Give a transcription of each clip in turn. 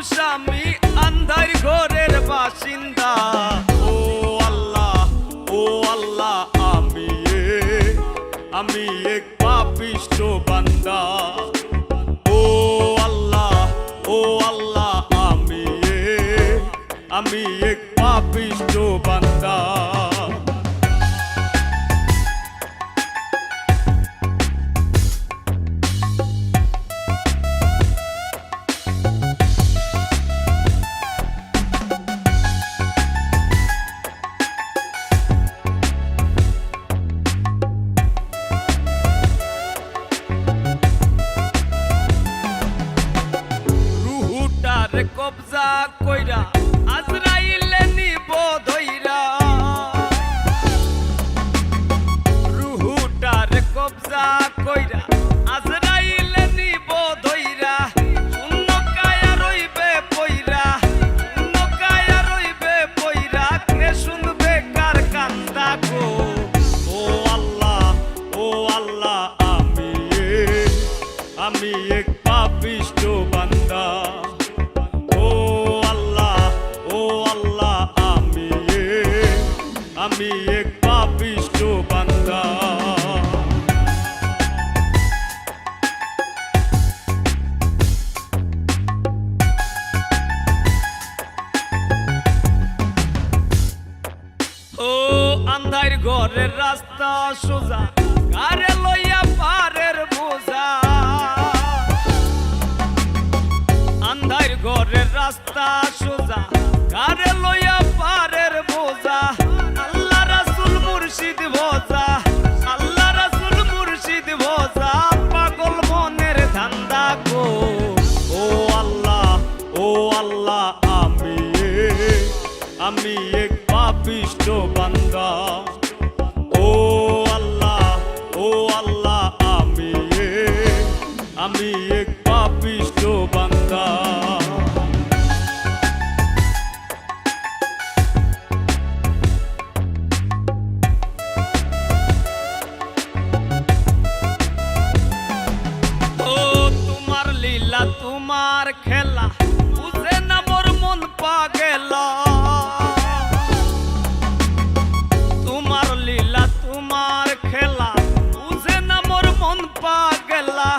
মানুষ আমি আন্ধার ঘরের বাসিন্দা। ও আল্লাহ আমি এক পাপিষ্ঠ বান্দা। ও আল্লাহ আমি এক পাপিষ্ঠ বান্দা। কবজা কইরা আজরাইলে নিব ধইরা, রুহুটার কবজা কইরা আজরাইলে নিব ধইরা। শূন্য কায়া রইবে পইরা, শূন্য কায়া রইবে পইরা, কে শুনবে কার কান্দা গো। ও আল্লাহ আমি এক পাপিষ্ঠ বান্দা। আমি এক পাপিষ্ঠ বান্দা। ও আন্ধার ঘরের রাস্তা সোজা, কারে লইয়া পারের বোঝা। আন্ধার ঘরের রাস্তা সোজা, কারে লইয়া পারের বোঝা। আল্লাহ রাসূল মুর্শিদ ভোজা, আল্লাহ রাসূল মুর্শিদ ভোজা, পাগল মনের ধান্দা গো। ও আল্লাহ আমি এক পাপিষ্ঠ বান্দা। ও আল্লাহ আমি এক পাপিষ্ঠ বান্দা। তোমার খেলা বুঝে না মোর মন পাগেলা। তোমার লীলা তোমার খেলা বুঝে না মোর মন পাগেলা।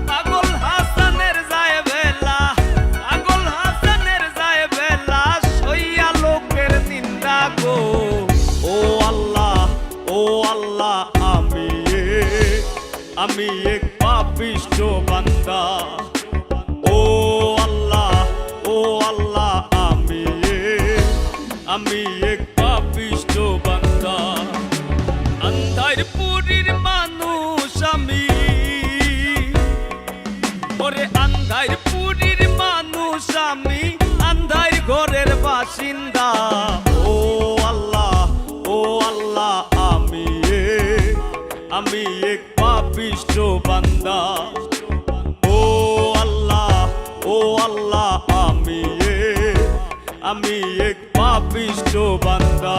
পাগল হাসানের যায় বেলা, পাগল হাসানের যায় বেলা, সইয়া লোকের নিন্দা গো। ও আল্লাহ আমি এক পাপিষ্ঠ বান্দা। ও আল্লাহ আমি এক পাপিষ্ঠ বান্দা। আন্ধার পুরীর মানুষ আমি, ওরে আন্ধার পুরীর মানুষ আমি, আন্ধার ঘরের বাসিন্দা। ও আল্লাহ আমি এক পাপিষ্ঠ বান্দা। ও আল্লাহ আমি এক পাপিষ্ঠ বান্দা।